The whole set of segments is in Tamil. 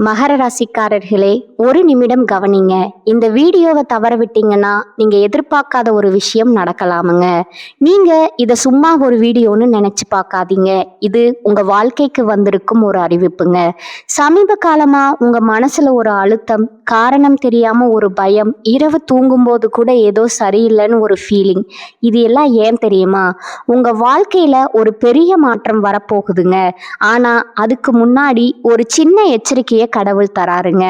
மகர ராசிக்காரர்களே, ஒரு நிமிடம் கவனிங்க. இந்த வீடியோவை தவற விட்டீங்கன்னா நீங்க எதிர்பார்க்காத ஒரு விஷயம் நடக்கலாமுங்க. நீங்க இதை சும்மா ஒரு வீடியோன்னு நினைச்சு பார்க்காதீங்க. இது உங்க வாழ்க்கைக்கு வந்திருக்கும் ஒரு அறிவிப்புங்க. சமீப காலமா உங்க மனசுல ஒரு அழுத்தம், காரணம் தெரியாம ஒரு பயம், இரவு தூங்கும்போது கூட ஏதோ சரியில்லைன்னு ஒரு ஃபீலிங். இது எல்லாம் ஏன் தெரியுமா? உங்க வாழ்க்கையில ஒரு பெரிய மாற்றம் வரப்போகுதுங்க. ஆனா அதுக்கு முன்னாடி ஒரு சின்ன எச்சரிக்கையை கடவுள் தராருங்க.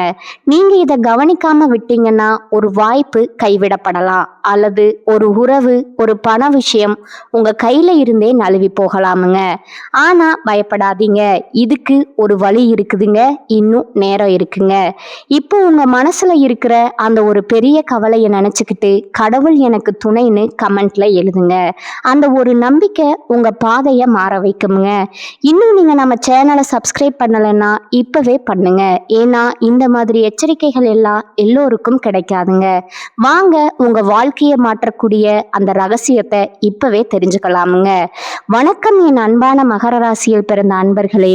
நீங்க இதை கவனிக்காம விட்டீங்கன்னா ஒரு வாய்ப்பு கைவிடப்படலாம், அல்லது ஒரு உறவு, ஒரு பண விஷயம் உங்க கையில இருந்தே நழுவி போகலாமுங்க. ஆனா பயப்படாதீங்க, இதுக்கு ஒரு வழி இருக்குதுங்க. இன்னும் நேரம் இருக்குங்க. இப்போ உங்க மனசுல இருக்கிற அந்த ஒரு பெரிய கவலையை நினைச்சுக்கிட்டு கடவுள் எனக்கு துணைன்னு கமெண்ட்ல எழுதுங்க. அந்த ஒரு நம்பிக்கை உங்க பாதையை மாற வைக்குமுங்க. இன்னும் நீங்க நம்ம சேனலை சப்ஸ்கிரைப் பண்ணலைன்னா இப்பவே பண்ணுங்க. ஏன்னா இந்த மாதிரி எச்சரிக்கைகள் எல்லாம் எல்லோருக்கும் கிடைக்காதுங்க. வாங்க உங்க வாழ்க்கையை மாற்றக்கூடிய அந்த ரகசியத்தை இப்பவே தெரிஞ்சுக்கலாமுங்க. வணக்கம் என் அன்பான மகர ராசியில் பிறந்த அன்பர்களே.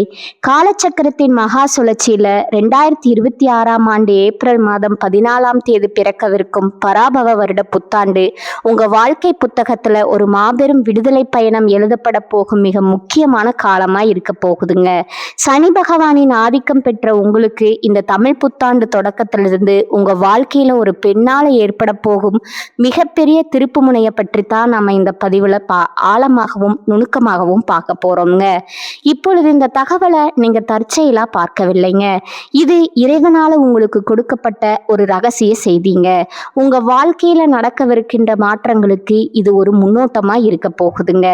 காலச்சக்கரத்தின் மகா சுழற்சியில 2026ஆம் ஆண்டு ஏப்ரல் மாதம் 14ஆம் தேதி பிறக்கவிருக்கும் பராபவ வருட புத்தாண்டு உங்க வாழ்க்கை புத்தகத்துல ஒரு மாபெரும் விடுதலை பயணம் எழுதப்பட போகும் மிக முக்கியமான காலமா இருக்க போகுதுங்க. சனி பகவானின் ஆதிக்கம் பெற்ற உங்களுக்கு இந்த தமிழ் புத்தாண்டு தொடக்கத்திலிருந்து உங்க வாழ்க்கையில ஒரு பெண்ணால ஏற்பட போகும் மிகப்பெரிய திருப்பு முனையை பற்றி தான் நம்ம இந்த பதிவுல ஆழமாகவும் நுணுக்கமாகவும் பார்க்க போறோம்ங்க. இப்பொழுது இந்த தகவலை நீங்க தற்செயலா பார்க்கவில்லைங்க. இது இறைவனால உங்களுக்கு கொடுக்கப்பட்ட ஒரு ரகசிய செய்திங்க. உங்க வாழ்க்கையில நடக்கவிருக்கின்ற மாற்றங்களுக்கு இது ஒரு முன்னோட்டமா இருக்க போகுதுங்க.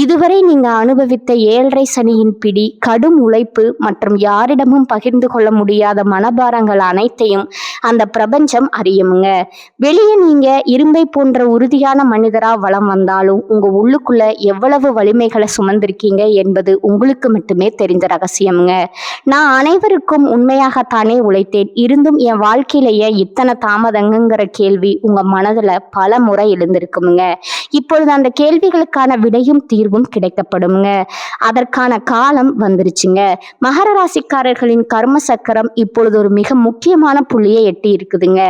இதுவரை நீங்க அனுபவித்த 7.5 சனியின் பிடி, கடும் உழைப்பு மற்றும் யாரிடமும் பகிர்ந்து கொள்ள முடியாத மனபாரங்கள் அனைத்தையும் அந்த பிரபஞ்சம் அறியுமுங்க. வெளியே நீங்க இரும்பை போன்ற உறுதியான மனிதரா வலம் வந்தாலும் உங்க உள்ளுக்குள்ள எவ்வளவு வலிமைகளை சுமந்திருக்கீங்க என்பது உங்களுக்கு மட்டுமே தெரிந்த ரகசியமுங்க. நான் அனைவருக்கும் உண்மையாகத்தானே உழைத்தேன், இருந்தும் என் வாழ்க்கையிலேயே இத்தனை தாமதங்கிற கேள்வி உங்க மனதுல பல முறை எழுந்திருக்குமுங்க. இப்பொழுது அந்த கேள்விகளுக்கான விடையும் தீர்வும் கிடைக்கப்படுங்க. அதற்கான காலம் வந்துருச்சுங்க. மகர ராசிக்காரர்களின் கர்ம சக்கரம் இப்பொழுது ஒரு மிக முக்கியமான புள்ளியை எட்டி இருக்குதுங்க.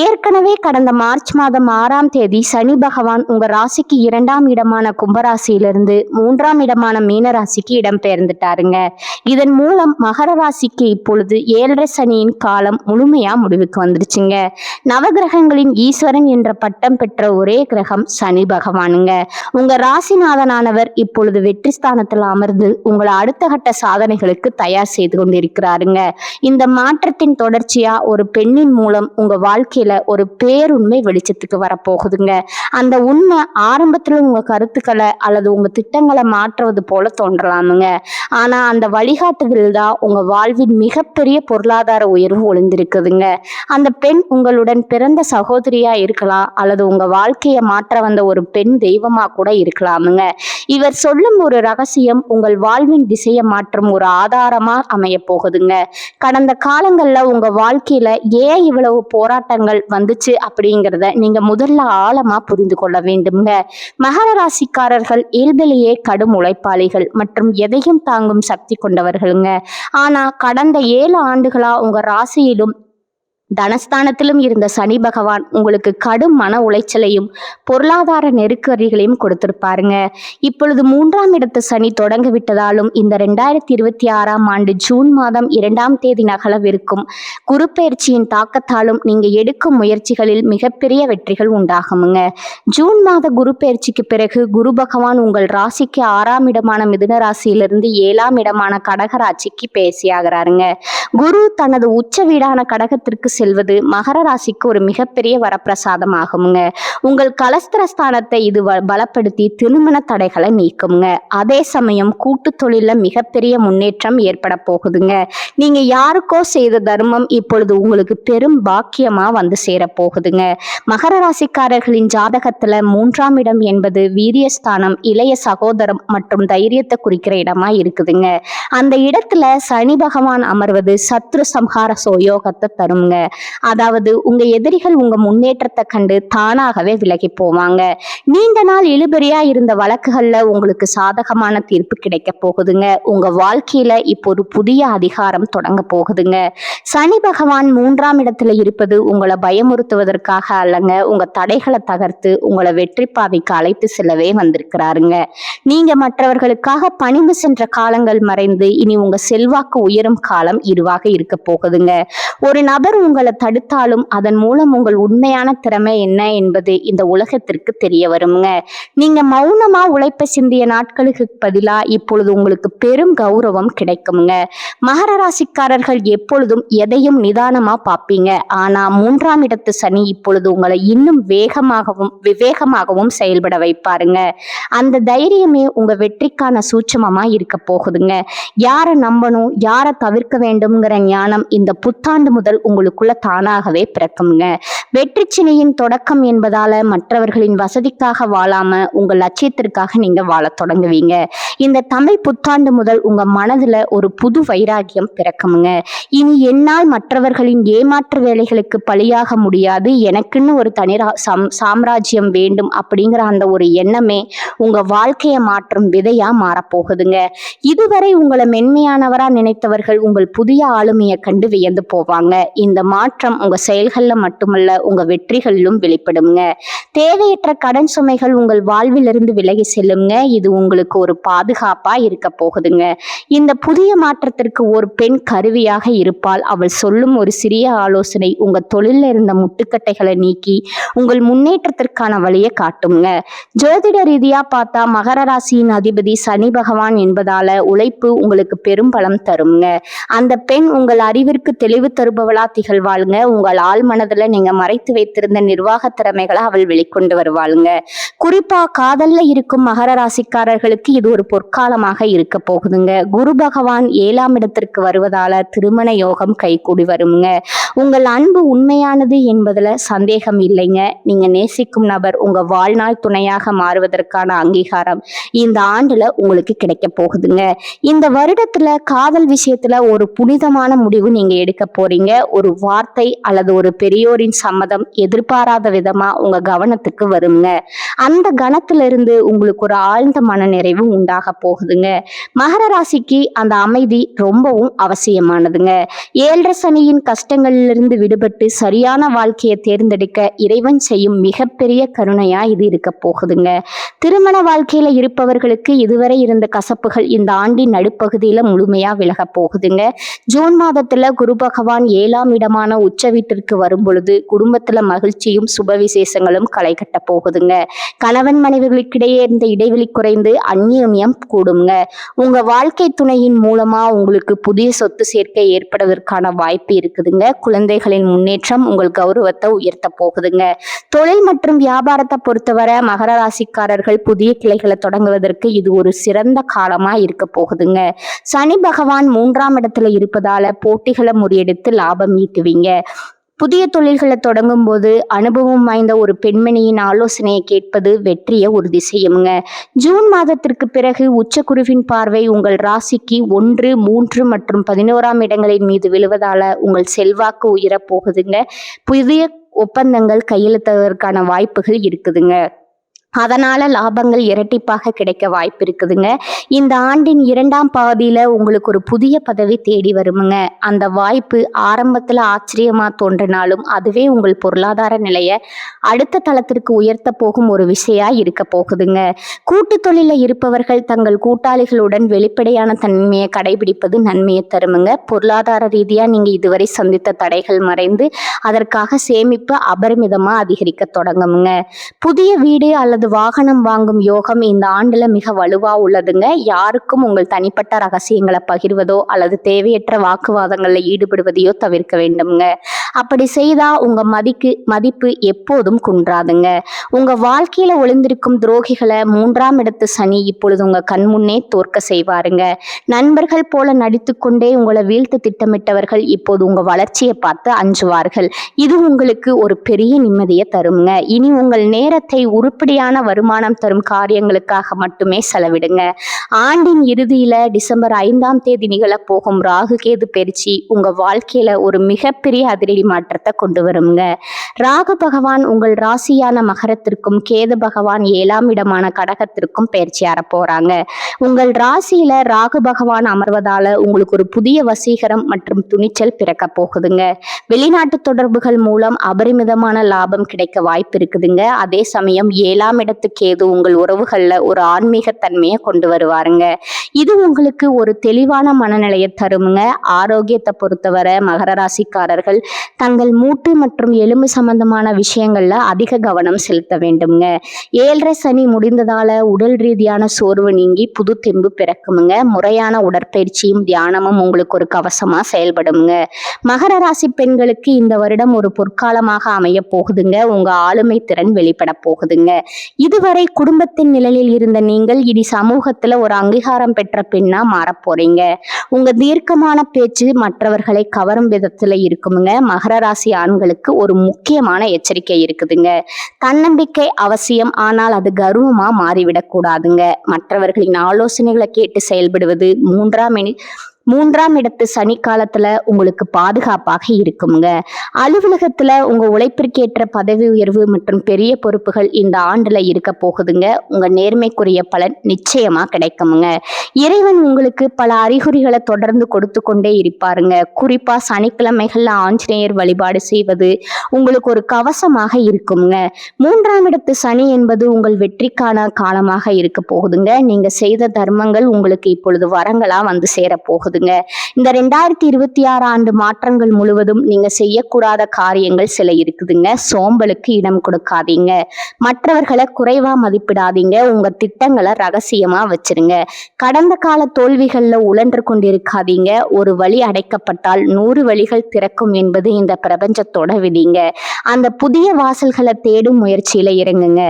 ஏற்கனவே கடந்த மார்ச் மாதம் 6ஆம் தேதி சனி பகவான் உங்க ராசிக்கு 2ஆம் இடமான கும்பராசியிலிருந்து 3ஆம் இடமான மீன ராசிக்கு இடம் பெயர்ந்துட்டாருங்க. இதன் மூலம் மகர ராசிக்கு இப்பொழுது 7.5 சனியின் காலம் முழுமையா முடிவுக்கு வந்துருச்சுங்க. நவகிரகங்களின் ஈஸ்வரன் என்ற பட்டம் பெற்ற ஒரே கிரகம் சனி பகவானுங்க. உங்க ராசிநாதனானவர் இப்பொழுது வெற்றி ஸ்தானத்தில் அமர்ந்து உங்களை அடுத்த கட்ட சாதனைகளுக்கு தயார் செய்து கொண்டிருக்கிறாருங்க. இந்த மாற்றத்தின் தொடர்ச்சியா ஒரு பெண்ணின் மூலம் உங்க வாழ்க்கையில ஒரு பேருண்மை வெளிச்சத்துக்கு வரப்போகுதுங்க. அந்த உண்மை ஆரம்பத்துல உங்க கருத்துக்களை அல்லது உங்க திட்டங்களை மாற்றுவது போல தோன்றலாமுங்க. ஆனா அந்த வழிகாட்டுதல் தான் உங்க வாழ்வின் மிகப்பெரிய பொருளாதார உயர்வு ஒளிந்திருக்குதுங்க. அந்த பெண் உங்களுடன் பிறந்த சகோதரியா இருக்கலாம், அல்லது உங்க வாழ்க்கையை மாற்ற வந்த ஒரு பெண் தெய்வமா கூட இருக்கலாமுங்க. இவர் சொல்லும் ஒரு ரகசியம் உங்கள் வாழ்வின் திசையை மாற்றும் ஒரு ஆதாரமா அமைய போகுதுங்க. கடந்த காலங்கள்ல உங்க வாழ்க்கையில ஏன் இவ்வளவு போராட்டங்கள் வந்துச்சு அப்படிங்கிறத நீங்க முதல்ல ஆழமா புரிந்து கொள்ள வேண்டுங்க. மகர ராசிக்காரர்கள் இயல்பிலேயே கடும் உழைப்பாளிகள் மற்றும் எதையும் தாங்கும் சக்தி கொண்டவர்களுங்க. ஆனா கடந்த 7 ஆண்டுகளா உங்க ராசியிலும் தனஸ்தானத்திலும் இருந்த சனி பகவான் உங்களுக்கு கடும் மன உளைச்சலையும் பொருளாதார நெருக்கடிகளையும் கொடுத்திருப்பாருங்க. இப்பொழுது 3ஆம் இடத்து சனி தொடங்க விட்டதாலும் இந்த 2026ஆம் ஆண்டு ஜூன் மாதம் 2ஆம் தேதி நகலவிருக்கும் குரு பயிற்சியின் தாக்கத்தாலும் நீங்க எடுக்கும் முயற்சிகளில் மிகப்பெரிய வெற்றிகள் உண்டாகுமுங்க. ஜூன் மாத குரு பயிற்சிக்கு பிறகு குரு பகவான் உங்கள் ராசிக்கு 6ஆம் இடமான மிதுன ராசியிலிருந்து 7ஆம் இடமான கடக ராசிக்கு பேசியாகிறாருங்க. குரு தனது உச்ச வீடான கடகத்திற்கு செல்வது மகர ராசிக்கு ஒரு மிகப்பெரிய வரப்பிரசாதம் ஆகுங்க. உங்கள் கலஸ்திரஸ்தானத்தை இது பலப்படுத்தி திருமண தடைகளை நீக்குங்க. அதே சமயம் கூட்டு தொழில மிகப்பெரிய முன்னேற்றம் ஏற்பட போகுதுங்க. நீங்க யாருக்கோ செய்த தர்மம் இப்பொழுது உங்களுக்கு பெரும் பாக்கியமா வந்து சேர போகுதுங்க. மகர ராசிக்காரர்களின் ஜாதகத்துல 3ஆம் இடம் என்பது வீரியஸ்தானம், இளைய சகோதரம் மற்றும் தைரியத்தை குறிக்கிற இடமா இருக்குதுங்க. அந்த இடத்துல சனி பகவான் அமர்வது சத்ரு சம்ஹார சோயோகத்தை தருங்க. அதாவது உங்க எதிரிகள் உங்க முன்னேற்றத்தை கண்டு தானாகவே விலகி போவாங்க. நீண்ட நாள் இழுபறியா இருந்த வழக்குகள்ல உங்களுக்கு சாதகமான தீர்ப்பு கிடைக்க போகுதுங்க. உங்க வாழ்க்கையில இப்போ ஒரு புதிய அதிகாரம் தொடங்க போகுதுங்க. சனி பகவான் 3ஆம் இடத்துல இருப்பது உங்களை பயமுறுத்துவதற்காக அல்லங்க, உங்க தடைகளை தகர்த்து உங்களை வெற்றி பாதைக்கு அழைத்து செல்லவே வந்திருக்கிறாருங்க. நீங்க மற்றவர்களுக்காக பணிவு சென்ற காலங்கள் மறைந்து இனி உங்க செல்வாக்கு உயரும் காலம் இதுவாக இருக்க போகுதுங்க. ஒரு நபர் உங்களை தடுத்தாலும் அதன் மூலம் உங்கள் உண்மையான திறமை என்ன என்பது இந்த உலகத்திற்கு தெரிய வருங்க. நீங்க மௌனமா உழைப்ப சிந்திய நாட்களுக்கு பதிலா இப்பொழுது உங்களுக்கு பெரும் கௌரவம் கிடைக்குங்க. மகர ராசிக்காரர்கள் எப்பொழுதும் எதையும் நிதானமா பார்ப்பீங்க. ஆனா 3ஆம் இடத்து சனி இப்பொழுது உங்களை இன்னும் வேகமாகவும் விவேகமாகவும் செயல்பட வைப்பாருங்க. அந்த தைரியமே உங்க வெற்றிக்கான சூட்சமமா இருக்க போகுதுங்க. யாரை நம்பணும், யாரை தவிர்க்க வேண்டும்ங்கிற ஞானம் இந்த புத்தாண்டு முதல் உங்களுக்குள்ள தானாகவே பிறக்குங்க. வெற்றி சினையின் தொடக்கம் என்பதால மற்றவர்களின் வசதிக்காக வாழாம உங்க லட்சியத்திற்காக நீங்க வாழ தொடங்குவீங்க. இந்த தமிழ் புத்தாண்டு முதல் உங்க மனதுல ஒரு புது வைராகியம் பிறக்குங்க. இனி என்னால் மற்றவர்களின் ஏமாற்று வேலைகளுக்கு பலியாக முடியாது, எனக்குன்னு ஒரு தனி சாம்ராஜ்யம் வேண்டும் அப்படிங்கிற அந்த ஒரு எண்ணமே உங்க வாழ்க்கையை மாற்றும் விதையா மாறப்போகுதுங்க. இதுவரை உங்களை மென்மையானவரா நினைத்தவர்கள் உங்கள் புதிய ஆளுமையை கண்டு வியந்து போவாங்க. இந்த மாற்றம் உங்க செயல்கள்ல மட்டுமல்ல உங்க வெற்றிகளிலும் வெளிப்படுங்க. தேவையற்ற கடன் சுமைகள் உங்கள் வாழ்விலிருந்து விலகி செல்லுங்க. இது உங்களுக்கு ஒரு பாதுகாப்பா இருக்க போகுதுங்க. இந்த புதிய மாற்றத்திற்கு ஒரு பெண் கருவியாக இருப்பால். அவள் சொல்லும் ஒரு சிறிய ஆலோசனை உங்க தொழில இருந்த முட்டுக்கட்டைகளை நீக்கி உங்கள் முன்னேற்றத்திற்கான வழியை காட்டுங்க. ஜோதிட ரீதியா பார்த்தா மகர ராசியின் அதிபதி சனி பகவான் என்பதால உழைப்பு உங்களுக்கு பெரும் பலம் தருங்க. அந்த பெண் உங்கள் அறிவிற்கு தெளிவு தருபவளா திகழ்வாளுங்க. உங்கள் ஆள் மனதுல நீங்க மறைத்து வைத்திருந்த நிர்வாக திறமைகளை அவள் வெளிக்கொண்டு வருவாளுங்க. குறிப்பா காதல்ல இருக்கும் மகர ராசிக்காரர்களுக்கு இது ஒரு பொற்காலமாக இருக்க போகுதுங்க. குரு பகவான் 7ஆம் இடத்திற்கு வருவதால திருமண யோகம் கைகூடி வருங்க. உங்கள் அன்பு உண்மையானது என்பதுல சந்தேகம் இல்லைங்க. நீங்க நேசிக்கும் நபர் உங்க வாழ்நாள் துணையாக மாறுவதற்கான அங்கீகாரம் இந்த ஆண்டுல உங்களுக்கு கிடைக்க போகுதுங்க. இந்த வருடத்துல காதல் விஷயத்துல ஒரு புனிதமான முடிவு நீங்க எடுக்க போறீங்க. ஒரு வார்த்தை அல்லது ஒரு பெரியோரின் சம்மதம் எதிர்பாராத விதமா உங்க கவனத்துக்கு வருங்க. அந்த கணத்திலிருந்து உங்களுக்கு ஒரு ஆழ்ந்த மனநிறைவு உண்டாக போகுதுங்க. மகர ராசிக்கு அந்த அமைதி ரொம்பவும் அவசியமானதுங்க. 7.5 சனியின் கஷ்டங்களிலிருந்து விடுபட்டு சரியான வாழ்க்கையை தேர்ந்தெடுக்க இறைவன் செய்யும் மிகப்பெரிய கருணையா இது இருக்க போகுதுங்க. திருமண வாழ்க்கையில இருப்பவர்களுக்கு இதுவரை இருந்த கசப்புகள் இந்த ஆண்டின் நடுப்பகுதியில முழுமையா விலக போகுதுங்க. ஜூன் மாதத்துல குரு பகவான் 7ஆம் இடமான உச்ச வீட்டிற்கு வரும் பொழுது குடும்பத்துல மகிழ்ச்சியும் சுப விசேஷங்களும் களை கட்ட போகுதுங்க. கணவன் மனைவிகளுக்கிடையே இருந்த இடைவெளி குறைந்து அந்யோன்யம் கூடுங்க. உங்க வாழ்க்கை துணையின் மூலமா உங்களுக்கு புதிய சொத்து சேர்க்கை ஏற்படுவதற்கான வாய்ப்பு இருக்குதுங்க. குழந்தைகளின் முன்னேற்றம் உங்கள் கௌரவத்தை உயர்த்த போகுதுங்க. தொழில் மற்றும் வியாபாரத்தை பொறுத்தவரை மகர ராசிக்காரர்கள் புதிய கிளைகளை தொடங்குவதற்கு இது ஒரு சிறந்த காலமா இருக்க போகுதுங்க. சனி பகவான் 3ஆம் இடத்துல இருப்பதால போட்டிகளை முறியடித்து லாபம் ஈட்டுவீங்க. புதிய தொழில்களை தொடங்கும் போது அனுபவம் வாய்ந்த ஒரு பெண்மணியின் ஆலோசனையை கேட்பது வெற்றியை உறுதி செய்யுங்க. ஜூன் மாதத்திற்கு பிறகு உச்சகுருவின் பார்வை உங்கள் ராசிக்கு 1, 3 மற்றும் 11ஆம் இடங்களின் மீது விழுவதால உங்கள் செல்வாக்கு உயரப் போகுதுங்க. புதிய ஒப்பந்தங்கள் கையெழுத்துவதற்கான வாய்ப்புகள் இருக்குதுங்க. அதனால லாபங்கள் இரட்டிப்பாக கிடைக்க வாய்ப்பு இருக்குதுங்க. இந்த ஆண்டின் 2ஆம் பாதியில உங்களுக்கு ஒரு புதிய பதவி தேடி வருமுங்க. அந்த வாய்ப்பு ஆரம்பத்துல ஆச்சரியமா தோன்றினாலும் அதுவே உங்கள் பொருளாதார நிலையை அடுத்த தளத்திற்கு உயர்த்த போகும் ஒரு விஷயா இருக்க போகுதுங்க. கூட்டு தொழில இருப்பவர்கள் தங்கள் கூட்டாளிகளுடன் வெளிப்படையான தன்மையை கடைபிடிப்பது நன்மையை தருமுங்க. பொருளாதார ரீதியா நீங்க இதுவரை சந்தித்த தடைகள் மறைந்து அதற்காக சேமிப்பு அபரிமிதமா அதிகரிக்க தொடங்குமுங்க. புதிய வீடு அல்லது வாகனம் வாங்கும் யோகம் இந்த ஆண்டுல மிக வலுவா உள்ளதுங்க. யாருக்கும் உங்கள் தனிப்பட்ட ரகசியங்களை பகிர்வதோ அல்லது தேவையற்ற வாக்குவாதங்கள்ல ஈடுபடுவதையோ தவிர்க்க வேண்டும்ங்க. அப்படி செய்தா உங்க மதிப்பு எப்போதும் குன்றாதுங்க. உங்க வாழ்க்கையில ஒளிந்திருக்கும் துரோகிகளை 3ஆம் இடத்து சனி இப்பொழுது உங்க கண் முன்னே தோற்க செய்வாருங்க. நண்பர்கள் போல நடித்துக்கொண்டே உங்களை வீழ்த்து திட்டமிட்டவர்கள் இப்போது உங்க வளர்ச்சியை பார்த்து அஞ்சுவார்கள். இது உங்களுக்கு ஒரு பெரிய நிம்மதியை தருங்க. இனி உங்கள் நேரத்தை உருப்படியான வருமானம் தரும் காரியங்களுக்காக மட்டுமே செலவிடுங்க. ஆண்டின் இறுதியில டிசம்பர் 5ஆம் தேதி நிகழ போகும் ராகு கேது பயிற்சி உங்க வாழ்க்கையில ஒரு மிகப்பெரிய அதிரடி மாற்றத்தை கொண்டு வருங்க. ராகு பகவான் உங்கள் ராசியான மகரத்திற்கும் கேது பகவான் 7ஆம் இடமான கடகத்திற்கும் பயிற்சியார போறாங்க. உங்கள் ராசியில ராகு பகவான் அமர்வதால உங்களுக்கு ஒரு புதிய வசீகரம் மற்றும் துணிச்சல் பிறக்க போகுதுங்க. வெளிநாட்டு தொடர்புகள் மூலம் அபரிமிதமான லாபம் கிடைக்க வாய்ப்பு இருக்குதுங்க. அதே சமயம் 7ஆம் இடத்து கேது உங்கள் உறவுகள்ல ஒரு ஆன்மீகத்தன்மையை கொண்டு வருவாருங்க. இது உங்களுக்கு ஒரு தெளிவான மனநிலையை தருமுங்க. ஆரோக்கியத்தை பொறுத்தவரை மகர ராசிக்காரர்கள் தங்கள் மூட்டு மற்றும் எலும்பு சம்பந்தமான விஷயங்கள்ல அதிக கவனம் செலுத்த வேண்டும்ங்க. 7.5 சனி முடிந்ததால உடல் ரீதியான சோர்வு நீங்கி புது தெம்பு பிறக்குமுங்க. முறையான உடற்பயிற்சியும் தியானமும் உங்களுக்கு ஒரு கவசமா செயல்படுங்க. மகர ராசி பெண்களுக்கு இந்த வருடம் ஒரு பொற்காலமாக அமைய போகுதுங்க. உங்க ஆளுமை திறன் வெளிப்பட போகுதுங்க. இதுவரை குடும்பத்தின் நிழலில் இருந்த நீங்கள் இனி சமூகத்துல ஒரு அங்கீகாரம் பெற்ற பெண்ணா மாறப் போறீங்க. உங்க தீர்க்கமான பேச்சு மற்றவர்களை கவரும் விதத்துல இருக்குமுங்க. மகர ராசி ஆண்களுக்கு ஒரு முக்கியமான எச்சரிக்கை இருக்குதுங்க. தன்னம்பிக்கை அவசியம், ஆனால் அது கர்வமா மாறிவிடக் கூடாதுங்க. மற்றவர்களின் ஆலோசனைகளை கேட்டு செயல்படுவது மூன்றாம் இடத்து சனி காலத்துல உங்களுக்கு பாதுகாப்பாக இருக்குங்க. அலுவலகத்துல உங்க உழைப்பிற்கேற்ற பதவி உயர்வு மற்றும் பெரிய பொறுப்புகள் இந்த ஆண்டுல இருக்க போகுதுங்க. உங்க நேர்மைக்குரிய பலன் நிச்சயமா கிடைக்குமுங்க. இறைவன் உங்களுக்கு பல அறிகுறிகளை தொடர்ந்து கொடுத்து கொண்டே இருப்பாருங்க. குறிப்பா சனிக்கிழமைகள்ல ஆஞ்சநேயர் வழிபாடு செய்வது உங்களுக்கு ஒரு கவசமாக இருக்குங்க. 3ஆம் இடத்து சனி என்பது உங்கள் வெற்றிக்கான காலமாக இருக்க போகுதுங்க. நீங்க செய்த தர்மங்கள் உங்களுக்கு இப்பொழுது வரங்களா வந்து சேர போகுது. இந்த 2026 ஆண்டு மாற்றங்கள் முழுவதும் நீங்க செய்யக்கூடாத காரியங்கள் சில இருக்குதுங்க. சோம்பலுக்கு இடம் கொடுக்காதீங்க. மற்றவர்களை குறைவா மதிப்பிடாதீங்க. உங்க திட்டங்களை ரகசியமா வச்சிருங்க. கடந்த கால தோல்விகள்ல உழன்று கொண்டிருக்காதீங்க. ஒரு வழி அடைக்கப்பட்டால் 100 வழிகள் திறக்கும் என்பது இந்த பிரபஞ்சத்தோட விதிங்க. அந்த புதிய வாசல்களை தேடும் முயற்சியில இறங்குங்க.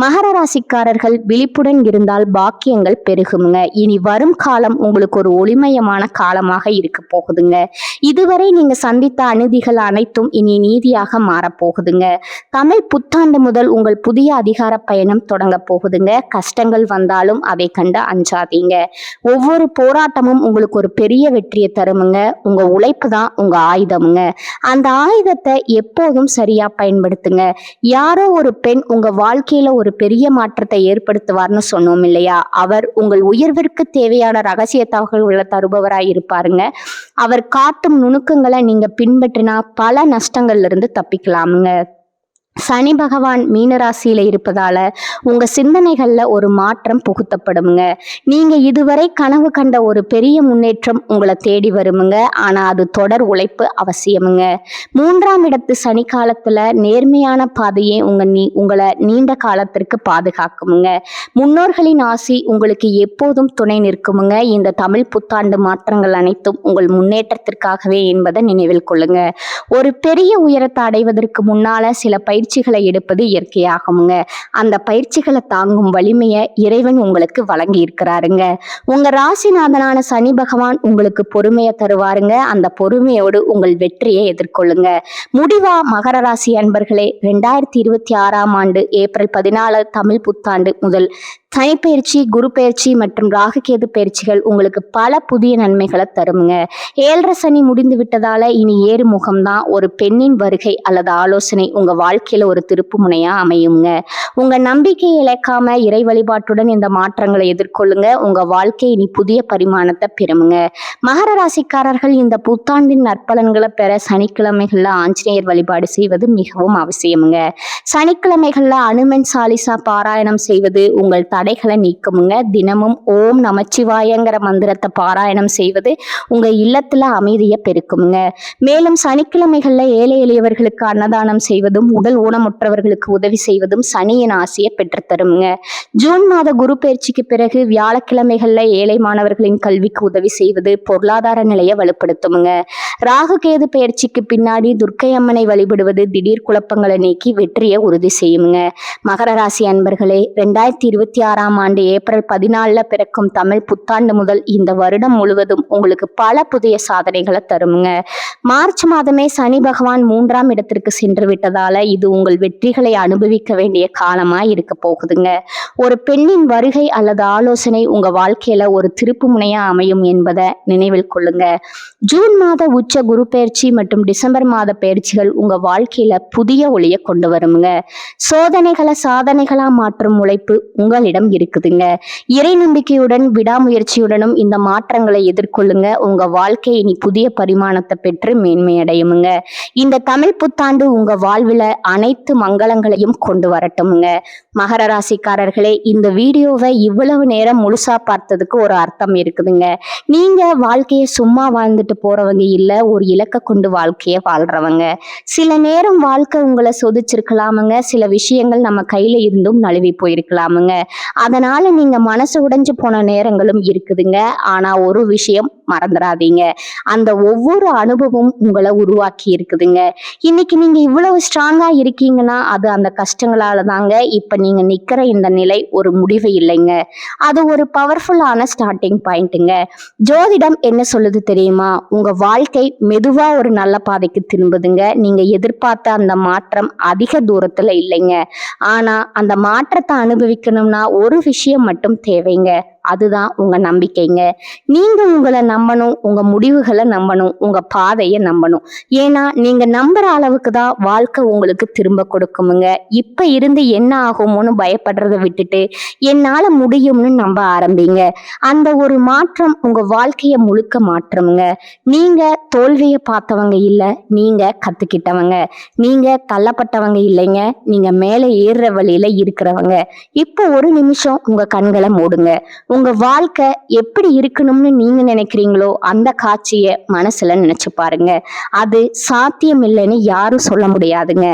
மகர ராசிக்காரர்கள் விழிப்புடன் இருந்தால் பாக்கியங்கள் பெருகுங்க. இனி வரும் காலம் உங்களுக்கு ஒரு ஒளிமயமான காலமாக இருக்க போகுதுங்க. இதுவரை நீங்க சந்தித்த அநீதிகள் அனைத்தும் இனி நீதியாக மாறப்போகுதுங்க. தமிழ் புத்தாண்டு முதல் உங்கள் புதிய அதிகார பயணம் தொடங்க போகுதுங்க. கஷ்டங்கள் வந்தாலும் அதை கண்டு அஞ்சாதீங்க. ஒவ்வொரு போராட்டமும் உங்களுக்கு ஒரு பெரிய வெற்றியை தருமுங்க. உங்க உழைப்பு தான் உங்க ஆயுதமுங்க. அந்த ஆயுதத்தை எப்போதும் சரியா பயன்படுத்துங்க. யாரோ ஒரு பெண் உங்க வாழ்க்கையில ஒரு பெரிய மாற்றத்தை ஏற்படுத்துவார்னு சொன்னோம் இல்லையா? அவர் உங்கள் உயர்விற்கு தேவையான ரகசிய தகவல்களை தருபவராய் இருப்பாருங்க. அவர் காட்டும் நுணுக்கங்களை நீங்க பின்பற்றினா பல நஷ்டங்கள்ல இருந்து தப்பிக்கலாமுங்க. சனி பகவான் மீனராசியில இருப்பதால உங்க சிந்தனைகள்ல ஒரு மாற்றம் புகுத்தப்படுங்க. நீங்க இதுவரை கனவு கண்ட ஒரு பெரிய முன்னேற்றம் உங்களை தேடி வருமுங்க. ஆனா அது தொடர் உழைப்பு அவசியமுங்க. 3ஆம் இடத்து சனி காலத்துல நேர்மையான பாதையே உங்களை நீண்ட காலத்திற்கு பாதுகாக்குமுங்க. முன்னோர்களின் ஆசி உங்களுக்கு எப்போதும் துணை நிற்குமுங்க. இந்த தமிழ் புத்தாண்டு மாற்றங்கள் அனைத்தும் உங்கள் முன்னேற்றத்திற்காகவே என்பதை நினைவில் கொள்ளுங்க. ஒரு பெரிய உயரத்தை அடைவதற்கு முன்னால சில பயிற்சிகளை எடுப்பது இயற்கையாகுங்க. அந்த பயிற்சிகளை தாங்கும் வலிமையை இறைவன் உங்களுக்கு வழங்கி இருக்கிறாருங்க. உங்க ராசிநாதனான சனி பகவான் உங்களுக்கு பொறுமையை தருவாருங்க. அந்த பொறுமையோடு உங்கள் வெற்றியை எதிர்கொள்ளுங்க. முடிவா மகர ராசி அன்பர்களே, 2026ஆம் ஆண்டு ஏப்ரல் 14 தமிழ் புத்தாண்டு முதல் சனிப்பெயர்ச்சி, குரு பயிற்சி மற்றும் ராகுகேது பயிற்சிகள் உங்களுக்கு பல புதிய நன்மைகளை தருமுங்க. 7.5 சனி முடிந்து விட்டதால இனி ஏறு முகம்தான். ஒரு பெண்ணின் வருகை அல்லது ஆலோசனை உங்க வாழ்க்கையில ஒரு திருப்பு முனையா அமையுங்க. உங்க நம்பிக்கையை இழக்காம இறை வழிபாட்டுடன் இந்த மாற்றங்களை எதிர்கொள்ளுங்க. உங்க வாழ்க்கை இனி புதிய பரிமாணத்தை பெறுமுங்க. மகர ராசிக்காரர்கள் இந்த புத்தாண்டின் நற்பலன்களை பெற சனிக்கிழமைகள்ல ஆஞ்சநேயர் வழிபாடு செய்வது மிகவும் அவசியமுங்க. சனிக்கிழமைகள்ல அனுமன் சாலிசா பாராயணம் செய்வது உங்கள் தடைகளை நீக்குமுங்க. தினமும் ஓம் நமச்சிவாயங்கிற மந்திரத்தை பாராயணம் செய்வது உங்க இல்லத்துல அமைதியை பெருக்குமுங்க. மேலும் சனிக்கிழமைகள்ல ஏழை எளியவர்களுக்கு அன்னதானம் செய்வதும் உடல் ஊனமுற்றவர்களுக்கு உதவி செய்வதும் சனியின் ஆசையை பெற்றுத்தருமுங்க. ஜூன் மாத குரு பயிற்சிக்கு பிறகு வியாழக்கிழமைகள்ல ஏழை மாணவர்களின் கல்விக்கு உதவி செய்வது பொருளாதார நிலையை வலுப்படுத்துமுங்க. ராகு கேது பயிற்சிக்கு பின்னாடி துர்க்கை அம்மனை வழிபடுவது திடீர் குழப்பங்களை நீக்கி வெற்றியை உறுதி செய்யுங்க. மகர ராசி அன்பர்களே, 2026 2026ஆம் ஆண்டு ஏப்ரல் 14 பிறக்கும் தமிழ் புத்தாண்டு முதல் இந்த வருடம் முழுவதும் உங்களுக்கு பல புதிய சாதனைகளை தருமுங்க. மார்ச் மாதமே சனி பகவான் 3ஆம் இடத்திற்கு சென்று விட்டதால இது உங்கள் வெற்றிகளை அனுபவிக்க வேண்டிய காலமா இருக்க போகுதுங்க. ஒரு பெண்ணின் வருகை அல்லது ஆலோசனை உங்க வாழ்க்கையில ஒரு திருப்பு முனையா அமையும் என்பதை நினைவில் கொள்ளுங்க. ஜூன் மாத உச்ச குரு பயிற்சி மற்றும் டிசம்பர் மாத பயிற்சிகள் உங்க வாழ்க்கையில புதிய ஒளியை கொண்டு வருங்க. சோதனைகளை சாதனைகளா மாற்றும் உழைப்பு உங்களிடம் இருக்குதுங்க. இறை நம்பிக்கையுடன் விடாமுயற்சியுடனும் இந்த மாற்றங்களை எதிர்கொள்ளுங்க. உங்க வாழ்க்கை இனி புதிய பரிமாணத்தை பெற்று மேன்மையடையுமுங்க. இந்த தமிழ் புத்தாண்டு உங்க வாழ்வுல அனைத்து மங்களங்களையும் கொண்டு வரட்டுமுங்க. மகர ராசிக்காரர்களே, இந்த வீடியோவை இவ்வளவு நேரம் முழுசா பார்த்ததுக்கு ஒரு அர்த்தம் இருக்குதுங்க. நீங்க வாழ்க்கையை சும்மா வாழ்ந்துட்டு போறவங்க இல்ல, ஒரு இலக்க கொண்டு வாழ்க்கையை வாழ்றவங்க. சில நேரம் வாழ்க்கை உங்களை சொதிச்சிருக்கலாமுங்க. சில விஷயங்கள் நம்ம கையில இருந்தும் நழுவி போயிருக்கலாமுங்க. அதனால நீங்க மனசு உடைஞ்சு போன நேரங்களும் இருக்குதுங்க. ஆனா ஒரு விஷயம் மறந்துடாதீங்க, அந்த ஒவ்வொரு அனுபவமும் உங்களை உருவாக்கி இருக்குதுங்க. இன்னைக்கு நீங்க இவ்வளவு ஸ்ட்ராங்கா இருக்கீங்கன்னா அது அந்த கஷ்டங்களால தாங்க. இப்ப நீங்க நிக்கிற இந்த நிலை ஒரு முடிவு இல்லைங்க, அது ஒரு பவர்ஃபுல்லான ஸ்டார்டிங் பாயிண்ட்டுங்க. ஜோதிடம் என்ன சொல்லுது தெரியுமா? உங்க வாழ்க்கை மெதுவா ஒரு நல்ல பாதைக்கு திரும்புதுங்க. நீங்க எதிர்பார்த்த அந்த மாற்றம் அதிக தூரத்துல இல்லைங்க. ஆனா அந்த மாற்றத்தை அனுபவிக்கணும்னா ஒரு விஷயம் மட்டும் தேவைங்க, அதுதான் உங்க நம்பிக்கைங்க. நீங்க உங்களை நம்பணும், உங்க முடிவுகளை நம்பணும், உங்க பாதையை நம்பணும். ஏன்னா நீங்க நம்புற அளவுக்கு தான் வாழ்க்கை உங்களுக்கு திரும்ப கொடுக்குமுங்க. இப்ப இருந்து என்ன ஆகுமோன்னு பயப்படுறதை விட்டுட்டு என்னால முடியும்னு நம்ப ஆரம்பிங்க. அந்த ஒரு மாற்றம் உங்க வாழ்க்கையை முழுக்க மாற்றமுங்க. நீங்க தோல்வியை பார்த்தவங்க இல்ல, நீங்க கத்துக்கிட்டவங்க. நீங்க தள்ளப்பட்டவங்க இல்லைங்க, நீங்க மேலே ஏறுற வழியில இருக்கிறவங்க. இப்போ ஒரு நிமிஷம் உங்க கண்களை மூடுங்க. உங்க வாழ்க்கை எப்படி இருக்கணும்னு நீங்க நினைக்கிறீங்களோ அந்த காட்சியை மனசுல நினைச்சு பாருங்க. அது சாத்தியம் இல்லைன்னு யாரும் சொல்ல முடியாதுங்க.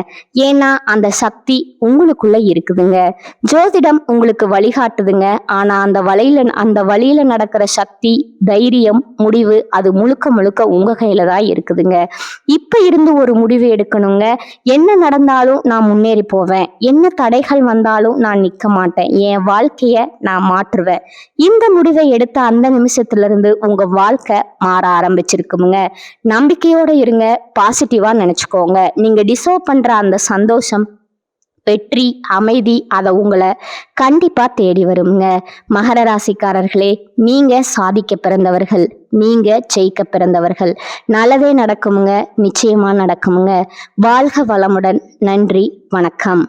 ஏன்னா அந்த சக்தி உங்களுக்குள்ள இருக்குதுங்க. ஜோதிடம் உங்களுக்கு வழிகாட்டுதுங்க. ஆனா அந்த வழியில நடக்கிற சக்தி, தைரியம், முடிவு அது முழுக்க முழுக்க உங்க கையில தான் இருக்குதுங்க. இப்ப இருந்து ஒரு முடிவு எடுக்கணுங்க. என்ன நடந்தாலும் நான் முன்னேறி போவேன், என்ன தடைகள் வந்தாலும் நான் நிக்க மாட்டேன், என் வாழ்க்கைய நான் மாற்றுவேன். இந்த முடிவை எடுத்த அந்த நிமிஷத்துல இருந்து உங்க வாழ்க்கை மாற ஆரம்பிச்சிருக்குமுங்க. நம்பிக்கையோட இருங்க, பாசிட்டிவா நினைச்சுக்கோங்க. நீங்க டிசர்வ் பண்ற அந்த சந்தோஷம், வெற்றி, அமைதி அதை உங்களை கண்டிப்பா தேடி வருங்க. மகர ராசிக்காரர்களே, நீங்க சாதிக்க பிறந்தவர்கள், நீங்க ஜெயிக்க பிறந்தவர்கள். நல்லதே நடக்குமுங்க, நிச்சயமா நடக்குமுங்க. வாழ்க வளமுடன். நன்றி, வணக்கம்.